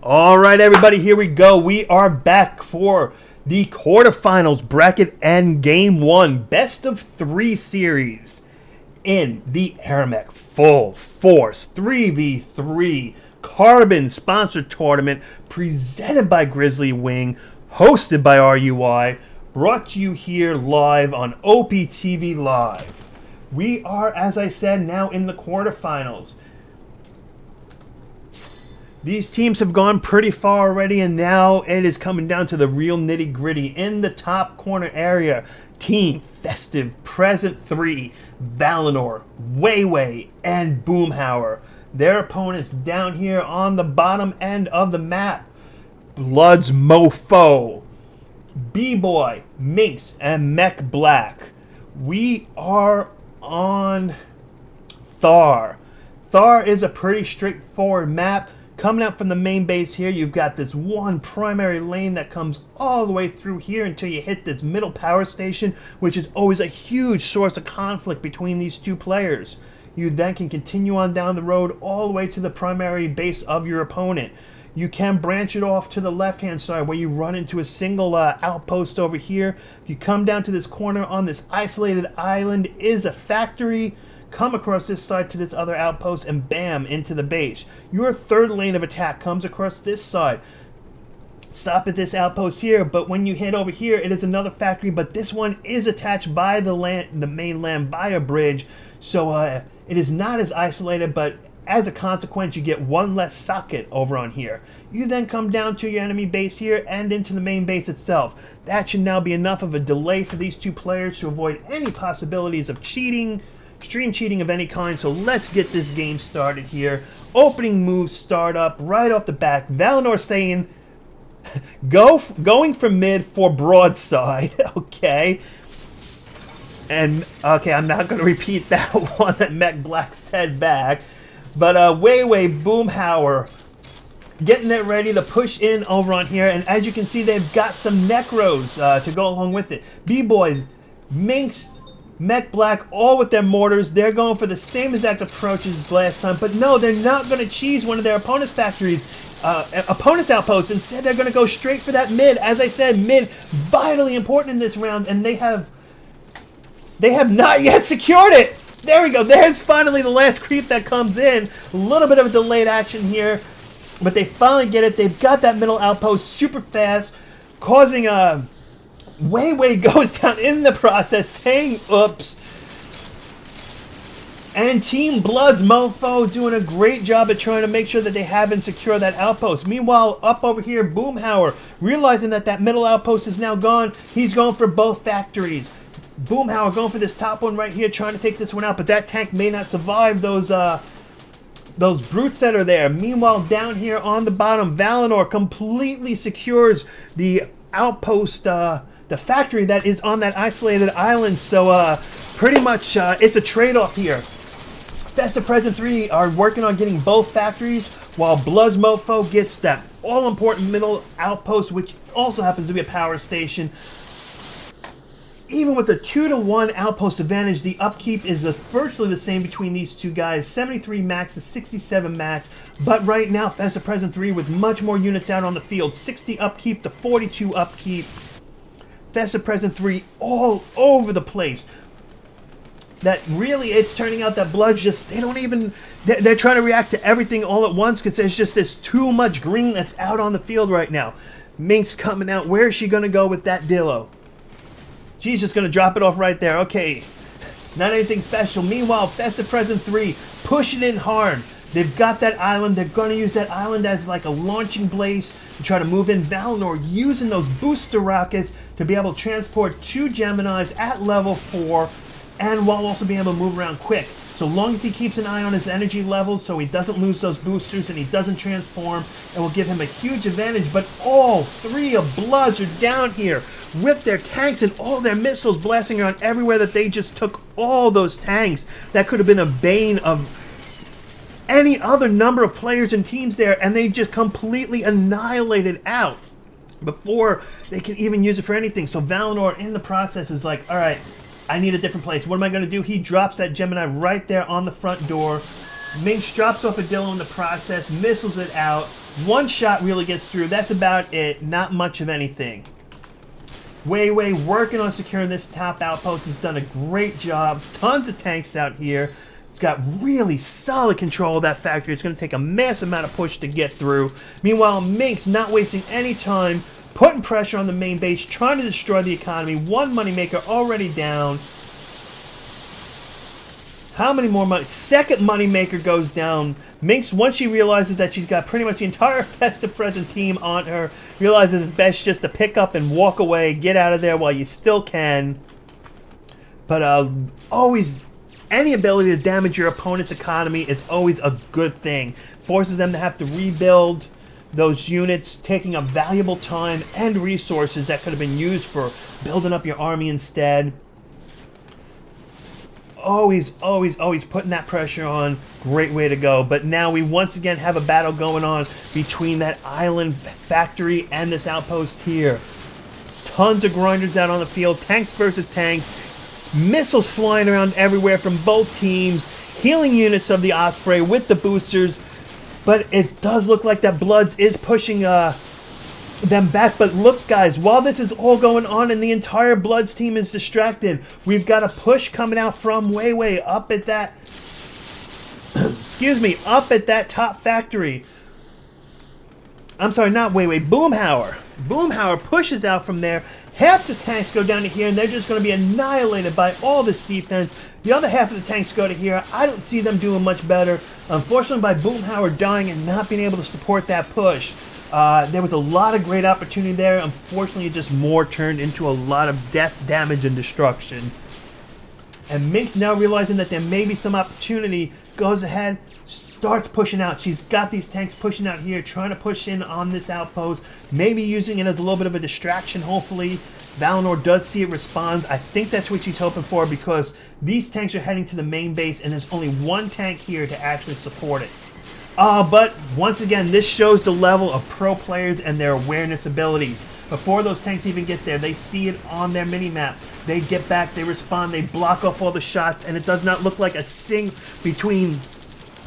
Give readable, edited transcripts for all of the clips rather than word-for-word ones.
All right, everybody, here we go. We are back for the quarterfinals bracket and game one, best of 3 series in the Aramec Full Force 3v3 Carbon sponsored tournament presented by Grizzly Wing, hosted by RUI, brought to you here live on OPTV Live. We are, as I said, now in the quarterfinals. These teams have gone pretty far already, and now it is coming down to the real nitty-gritty. In the top corner area, Team Festive, Present 3, Valinor, Wayway, and Boomhauer. Their opponents down here on the bottom end of the map, Blood's MOFO, B-Boy, Minx, and Mech Black. We are on Thar. Thar is a pretty straightforward map. Coming out from the main base here, you've got this one primary lane that comes all the way through here until you hit this middle power station, which is always a huge source of conflict between these two players. You then can continue on down the road all the way to the primary base of your opponent. You can branch it off to the left-hand side where you run into a single outpost over here. If you come down to this corner on this isolated island is a factory. Come across this side to this other outpost and bam, into the base. Your third lane of attack comes across this side. Stop at this outpost here, but when you hit over here, it is another factory, but this one is attached by the main land by a bridge, so it is not as isolated, but as a consequence, you get one less socket over on here. You then come down to your enemy base here and into the main base itself. That should now be enough of a delay for these two players to avoid any possibilities of cheating, stream cheating of any kind. So let's get this game started here. Opening moves start up right off the bat. Valinor saying, going for mid for broadside. Okay. And, okay, I'm not going to repeat that one that Mech Black said back. But Wayway, Boomhauer, getting it ready to push in over on here. And as you can see, they've got some Necros to go along with it. B-Boys, Minx, Mech Black, all with their mortars. They're going for the same exact approach as last time. But no, they're not going to cheese one of their opponent's factories, opponent's outposts. Instead, they're going to go straight for that mid. As I said, mid, vitally important in this round. And they have not yet secured it. There we go. There's finally the last creep that comes in. A little bit of a delayed action here, but they finally get it. They've got that middle outpost super fast, causing a Wayway goes down in the process, saying oops. And Team Blood's MOFO doing a great job at trying to make sure that they haven't secured that outpost. Meanwhile, up over here, Boomhauer, realizing that that middle outpost is now gone, he's going for both factories. Boomhauer going for this top one right here, trying to take this one out, but that tank may not survive those brutes that are there. Meanwhile, down here on the bottom, Valinor completely secures the outpost, the factory that is on that isolated island. So pretty much it's a trade-off here. Festive Present 3 are working on getting both factories, while Blood's MOFO gets that all-important middle outpost, which also happens to be a power station. Even with a 2-to-1 outpost advantage, the upkeep is virtually the same between these two guys. 73 max to 67 max. But right now, Festive Present 3 with much more units out on the field. 60 upkeep to 42 upkeep. Festive Present 3 all over the place. That really, it's turning out that Blood just, they don't even, they're trying to react to everything all at once because there's just this too much green that's out on the field right now. Minx coming out. Where is she going to go with that Dillo? She's just going to drop it off right there. Okay, not anything special. Meanwhile, Festive Present 3 pushing in hard. They've got that island. They're going to use that island as like a launching base to try to move in. Valinor using those booster rockets to be able to transport 2 Geminis at level 4 and while also being able to move around quick. So long as he keeps an eye on his energy levels so he doesn't lose those boosters and he doesn't transform, it will give him a huge advantage. But all 3 of Bloods are down here with their tanks and all their missiles blasting around everywhere that they just took all those tanks. That could have been a bane of any other number of players and teams there, and they just completely annihilated out before they can even use it for anything. So Valinor in the process is like, all right, I need a different place. What am I going to do? He drops that Gemini right there on the front door. Minx drops off a Dillo in the process, missiles it out. One shot really gets through. That's about it. Not much of anything. Wei working on securing this top outpost, has done a great job. Tons of tanks out here. It's got really solid control of that factory. It's going to take a massive amount of push to get through. Meanwhile, Minx not wasting any time, putting pressure on the main base, trying to destroy the economy. One moneymaker already down. How many more money? Second moneymaker goes down. Minx, once she realizes that she's got pretty much the entire Festive Present team on her, realizes it's best just to pick up and walk away, get out of there while you still can. But always, any ability to damage your opponent's economy is always a good thing. Forces them to have to rebuild those units, taking up valuable time and resources that could have been used for building up your army instead. Always putting that pressure on. Great way to go. But now we once again have a battle going on between that island factory and this outpost here. Tons of grinders out on the field. Tanks versus tanks. Missiles flying around everywhere from both teams. Healing units of the Osprey with the boosters. But it does look like that Bloods is pushing them back. But look, guys, while this is all going on and the entire Bloods team is distracted, we've got a push coming out from Wei up at that excuse me, up at that top factory. I'm sorry, not Wei, Boomhauer. Boomhauer pushes out from there. Half the tanks go down to here, and they're just going to be annihilated by all this defense. The other half of the tanks go to here. I don't see them doing much better. Unfortunately, by Boomhauer dying and not being able to support that push, there was a lot of great opportunity there. Unfortunately, it just more turned into a lot of death, damage, and destruction. And Minx, now realizing that there may be some opportunity, goes ahead, starts pushing out. She's got these tanks pushing out here, trying to push in on this outpost, maybe using it as a little bit of a distraction, hopefully. Valinor does see it, responds. I think that's what she's hoping for, because these tanks are heading to the main base, and there's only one tank here to actually support it. But once again, this shows the level of pro players and their awareness abilities. Before those tanks even get there, they see it on their mini-map. They get back, they respond, they block off all the shots, and it does not look like a sing between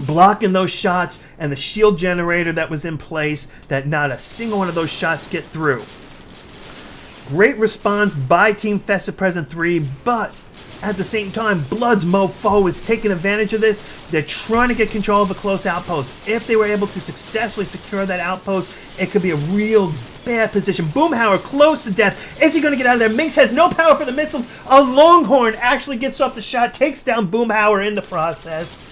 blocking those shots and the shield generator that was in place, that not a single one of those shots get through. Great response by Team Festive Present 3, but at the same time, Blood's MOFO is taking advantage of this. They're trying to get control of a close outpost. If they were able to successfully secure that outpost, it could be a real bad position. Boomhauer close to death. Is he going to get out of there? Minx has no power for the missiles. A Longhorn actually gets off the shot, takes down Boomhauer in the process.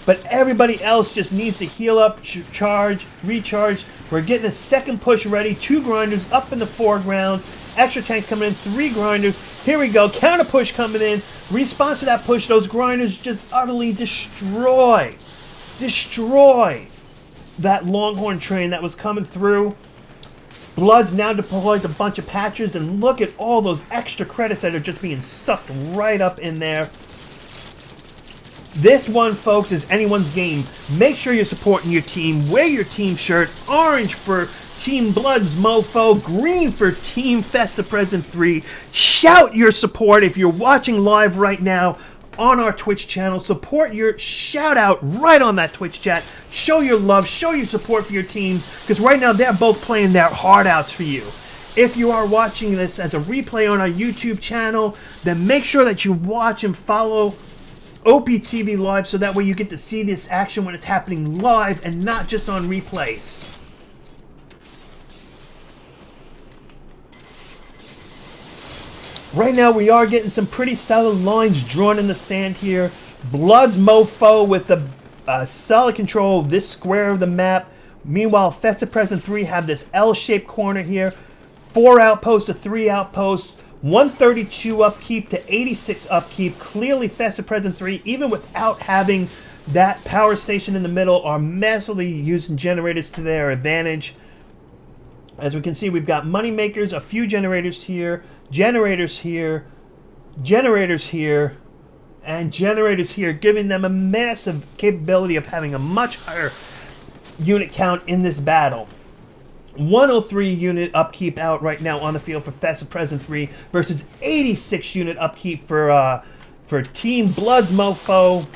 But everybody else just needs to heal up, charge, recharge. We're getting a second push ready. 2 grinders up in the foreground. Extra tanks coming in, 3 grinders. Here we go, counter push coming in. Response to that push, those grinders just utterly destroy that Longhorn train that was coming through. Bloods now deploys a bunch of patchers, and look at all those extra credits that are just being sucked right up in there. This one, folks, is anyone's game. Make sure you're supporting your team. Wear your team shirt. Orange for Team Blood's MOFO, green for Team Festive Present 3. Shout your support if you're watching live right now on our Twitch channel. Support your shout out right on that Twitch chat. Show your love, show your support for your teams, because right now they're both playing their heart outs for you. If you are watching this as a replay on our YouTube channel, then make sure that you watch and follow OPTV Live, so that way you get to see this action when it's happening live and not just on replays. Right now we are getting some pretty solid lines drawn in the sand here. Blood's MOFO with the solid control of this square of the map. Meanwhile, Festive Present 3 have this L-shaped corner here. 4 outposts to 3 outposts. 132 upkeep to 86 upkeep. Clearly Festive Present 3, even without having that power station in the middle, are massively using generators to their advantage. As we can see, we've got money makers, a few generators here, generators here, generators here, and generators here, giving them a massive capability of having a much higher unit count in this battle. 103 unit upkeep out right now on the field for Festive Present 3 versus 86 unit upkeep for Team Blood's MOFO.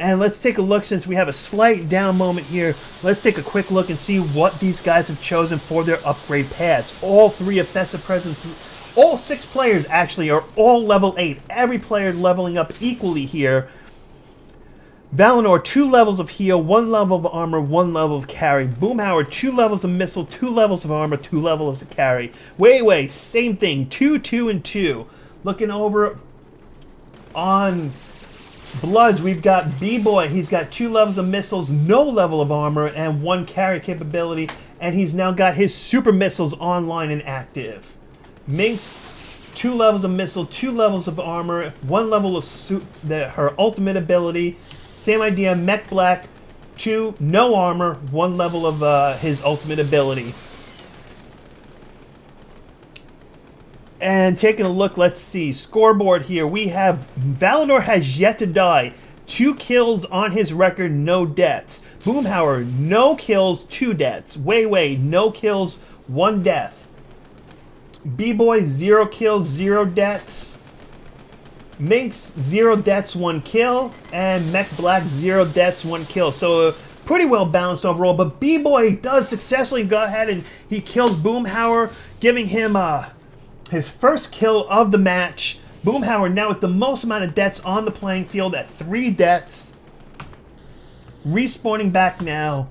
And let's take a look, since we have a slight down moment here. Let's take a quick look and see what these guys have chosen for their upgrade paths. All 3 of Festive Presence, all 6 players actually are all level 8. Every player leveling up equally here. Valinor, 2 levels of heal, 1 level of armor, 1 level of carry. Boomhauer, 2 levels of missile, 2 levels of armor, 2 levels of carry. Wei, same thing, 2, 2, and 2. Looking over on Bloods, we've got B-Boy. He's got 2 levels of missiles, no level of armor, and 1 carry capability. And he's now got his super missiles online and active. Minx, 2 levels of missile, 2 levels of armor, 1 level of her ultimate ability. Same idea, Mech Black, 2, no armor, 1 level of his ultimate ability. And taking a look, let's see, scoreboard here, we have Valinor has yet to die. 2 kills on his record, no deaths. Boomhauer, no kills, 2 deaths. Wei, no kills, 1 death. B-Boy, 0 kills, 0 deaths. Minx, 0 deaths, 1 kill. And Mech Black, 0 deaths, 1 kill. So pretty well balanced overall. But B-Boy does successfully go ahead and he kills Boomhauer, giving him his first kill of the match. Boomhauer now with the most amount of deaths on the playing field at 3 deaths. Respawning back now.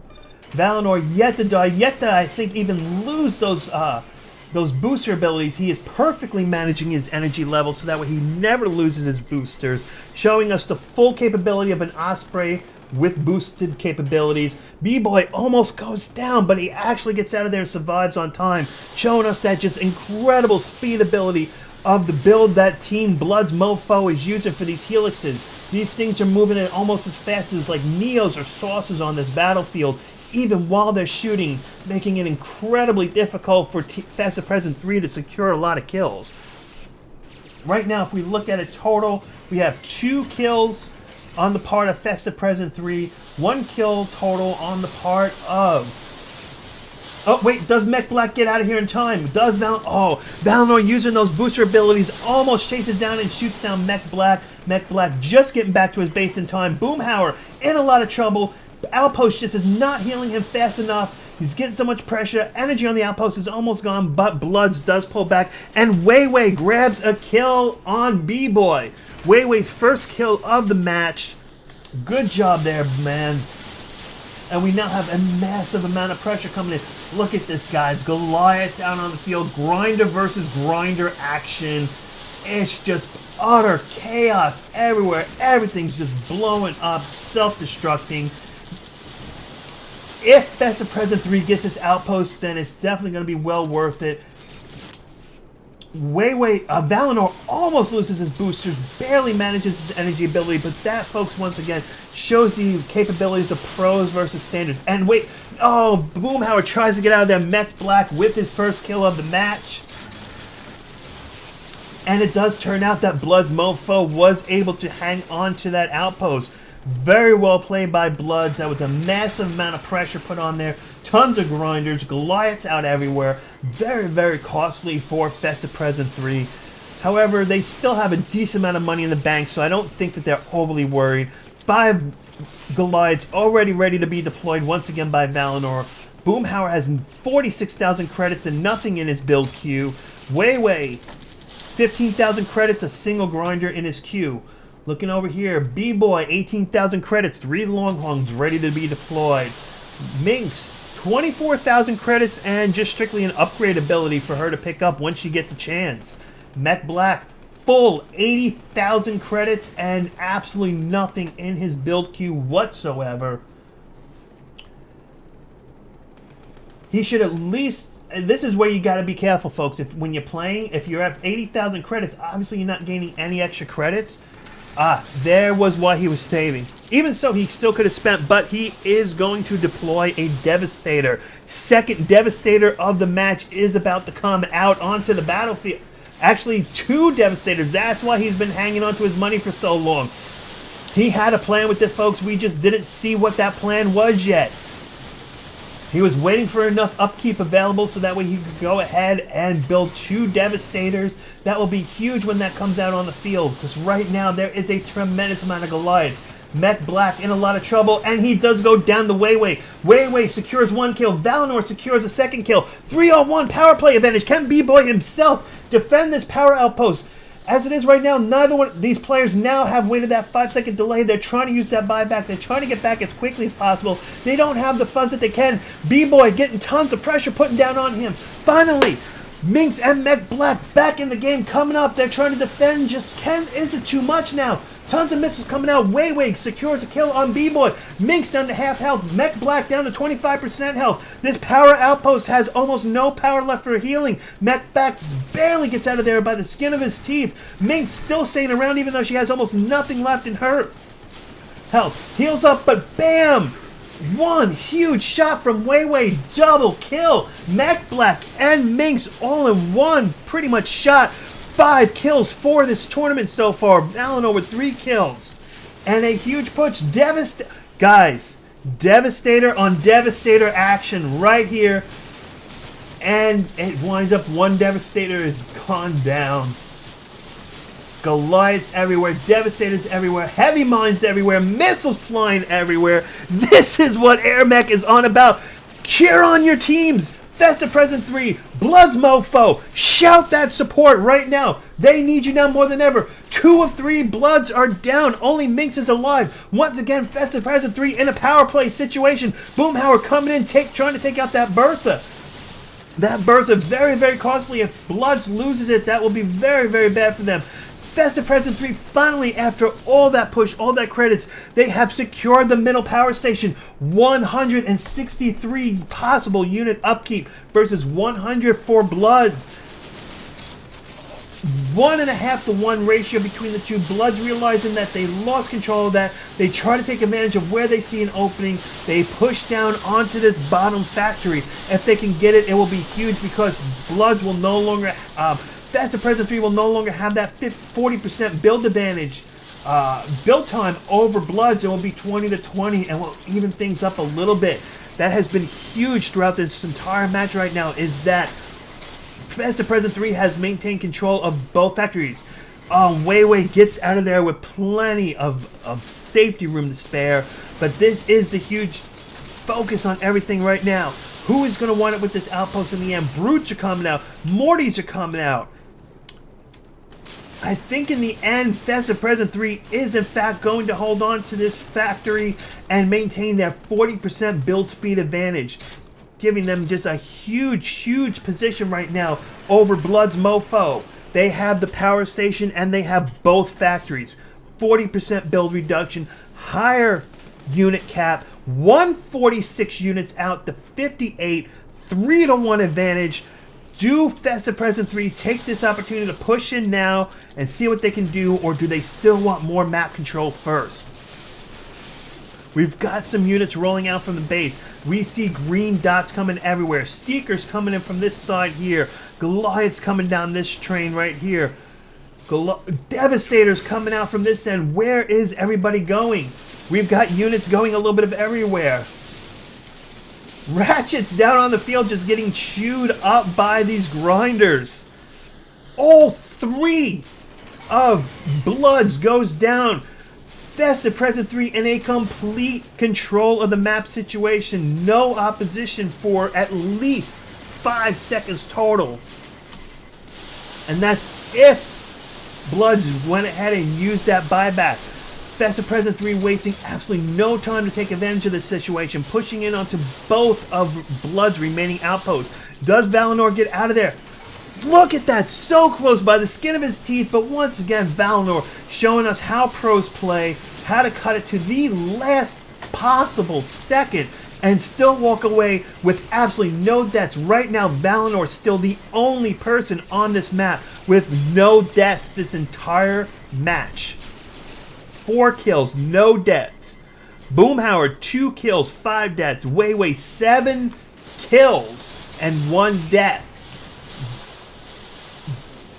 Valinor yet to die, yet to, I think, even lose those booster abilities. He is perfectly managing his energy level so that way he never loses his boosters, showing us the full capability of an Osprey with boosted capabilities. B-Boy almost goes down, but he actually gets out of there and survives on time, showing us that just incredible speed ability of the build that Team Blood's MOFO is using for these helixes. These things are moving at almost as fast as like Neos or Saucers on this battlefield, even while they're shooting, making it incredibly difficult for Festive Presence 3 to secure a lot of kills. Right now, if we look at a total, we have 2 kills on the part of Festive Presence 3, 1 kill total on the part of... Oh, wait, does Mech Black get out of here in time? Does Valinor using those booster abilities almost chases down and shoots down Mech Black. Mech Black just getting back to his base in time. Boomhauer in a lot of trouble. Outpost just is not healing him fast enough. He's getting so much pressure. Energy on the outpost is almost gone, but Bloods does pull back. And Wei grabs a kill on B-Boy. Wei's first kill of the match. Good job there, man. And we now have a massive amount of pressure coming in. Look at this, guys. Goliath's out on the field. Grinder versus grinder action. It's just utter chaos everywhere. Everything's just blowing up, self-destructing. If Festive Presence 3 gets this outpost, then it's definitely going to be well worth it. Valinor almost loses his boosters, barely manages his energy ability, but that, folks, once again, shows the capabilities of pros versus standards. And Boomhauer tries to get out of there. Mech Black with his first kill of the match. And it does turn out that Blood's MOFO was able to hang on to that outpost. Very well played by Bloods. That was a massive amount of pressure put on there. Tons of grinders. Goliaths out everywhere. Very, very costly for Festive Presence 3. However, they still have a decent amount of money in the bank, so I don't think that they're overly worried. 5 Goliaths already ready to be deployed once again by Valinor. Boomhauer has 46,000 credits and nothing in his build queue. Wei, 15,000 credits, a single grinder in his queue. Looking over here, B-Boy, 18,000 credits, 3 Longhorns ready to be deployed. Minx, 24,000 credits, and just strictly an upgrade ability for her to pick up once she gets a chance. Mech Black, full 80,000 credits, and absolutely nothing in his build queue whatsoever. He should at least... This is where you got to be careful, folks. When you're playing, if you're at 80,000 credits, obviously you're not gaining any extra credits. There was what he was saving. Even so, he still could have spent, but he is going to deploy a Devastator. Second Devastator of the match is about to come out onto the battlefield. Actually, 2 Devastators. That's why he's been hanging on to his money for so long. He had a plan with it, folks. We just didn't see what that plan was yet. He was waiting for enough upkeep available so that way he could go ahead and build 2 Devastators. That will be huge when that comes out on the field, because right now there is a tremendous amount of Goliaths. Mech Black in a lot of trouble, and he does go down the Weiwei. Weiwei secures 1 kill. Valinor secures a 2nd kill. 3-on-1 power play advantage. Can B-Boy himself defend this power outpost? As it is right now, neither one of these players now have waited that 5-second delay. They're trying to use that buyback. They're trying to get back as quickly as possible. They don't have the funds that they can. B-Boy getting tons of pressure putting down on him. Finally, Minx and Mech Black back in the game coming up. They're trying to defend. Is it too much now? Tons of missiles coming out. Weiwei secures a kill on B-Boy. Minx down to half health. Mech Black down to 25% health. This power outpost has almost no power left for healing. Mech Black barely gets out of there by the skin of his teeth. Minx still staying around even though she has almost nothing left in her health. Heals up, but bam! One huge shot from Weiwei. Double kill. Mech Black and Minx all in one pretty much shot. 5 kills for this tournament so far. Valinor with 3 kills. And a huge push. Guys, Devastator on Devastator action right here. And it winds up one Devastator is gone down. Goliaths everywhere. Devastators everywhere. Heavy mines everywhere. Missiles flying everywhere. This is what Air Mech is on about. Cheer on your teams. Festive Present 3, Bloods MOFO, shout that support right now. They need you now more than ever. 2 of 3 Bloods are down. Only Minx is alive. Once again, Festive Present 3 in a power play situation. Boomhauer coming in, trying to take out that Bertha. That Bertha, very, very costly. If Bloods loses it, that will be very, very bad for them. Festive Present 3, finally, after all that push, all that credits, they have secured the middle power station. 163 possible unit upkeep versus 100 for Bloods. 1.5 to 1 ratio between the two. Bloods realizing that they lost control of that. They try to take advantage of where they see an opening. They push down onto this bottom factory. If they can get it, it will be huge because Bloods will no longer... Festive Present 3 will no longer have that 40% build advantage. Build time over Bloods. It will be 20 to 20 and will even things up a little bit. That has been huge throughout this entire match right now, is that Festive Present 3 has maintained control of both factories. Weiwei gets out of there with plenty of safety room to spare, but this is the huge focus on everything right now. Who is going to wind up with this outpost in the end? Brutes are coming out. Mortys are coming out. I think in the end, Festive Present 3 is in fact going to hold on to this factory and maintain their 40% build speed advantage, giving them just a huge, huge position right now over Bloods MOFO. They have the power station and they have both factories. 40% build reduction, higher unit cap, 146 units out to 58, 3-to-1 advantage. Do Festive Present 3 take this opportunity to push in now and see what they can do, or do they still want more map control first? We've got some units rolling out from the base. We see green dots coming everywhere. Seekers coming in from this side here. Goliaths coming down this train right here. Devastators coming out from this end. Where is everybody going? We've got units going a little bit of everywhere. Ratchets down on the field just getting chewed up by these grinders. All 3 of Bloods goes down. Festive Present 3 in a complete control of the map situation. No opposition for at least 5 seconds total. And that's if Bloods went ahead and used that buyback. Festive Present 3 wasting absolutely no time to take advantage of this situation, pushing in onto both of Blood's remaining outposts. Does Valinor get out of there? Look at that, so close by the skin of his teeth, but once again Valinor showing us how pros play, how to cut it to the last possible second and still walk away with absolutely no deaths. Right now, Valinor is still the only person on this map with no deaths this entire match. 4 kills, no deaths. Boomhauer, 2 kills, 5 deaths. Weiwei, 7 kills and 1 death.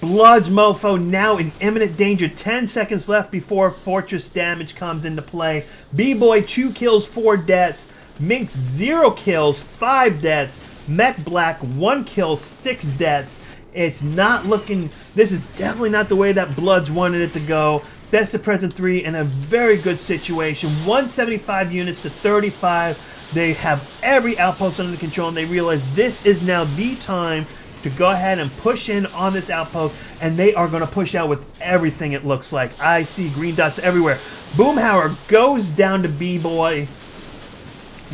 Bloods MOFO now in imminent danger. 10 seconds left before fortress damage comes into play. B-Boy, 2 kills, 4 deaths. Minx, 0 kills, 5 deaths. Mech Black, 1 kill, 6 deaths. It's not looking... This is definitely not the way that Bloods wanted it to go. Festive Present 3 in a very good situation. 175 units to 35. They have every outpost under control, and they realize this is now the time to go ahead and push in on this outpost, and they are going to push out with everything, it looks like. I see green dots everywhere. Boomhauer goes down to B-Boy.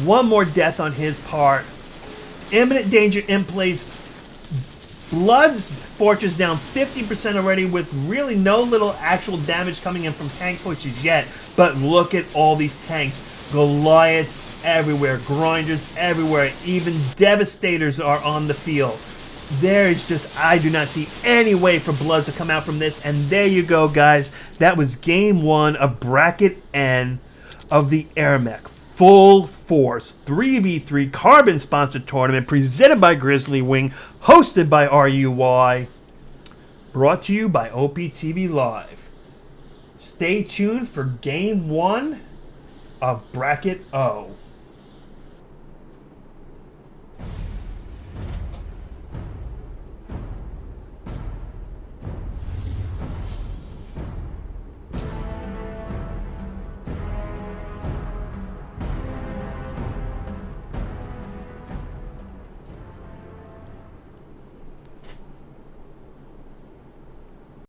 One more death on his part. Imminent danger in place. Blood's Fortress down 50% already with really no little actual damage coming in from tank pushes yet. But look at all these tanks. Goliaths everywhere. Grinders everywhere. Even Devastators are on the field. There is just, I do not see any way for Blood to come out from this. And there you go, guys. That was game 1 of Bracket N of the Airmech Full Force 3v3 Carbon-sponsored tournament presented by Grizzly Wing, hosted by RUY, brought to you by OPTV Live. Stay tuned for Game 1 of Bracket O.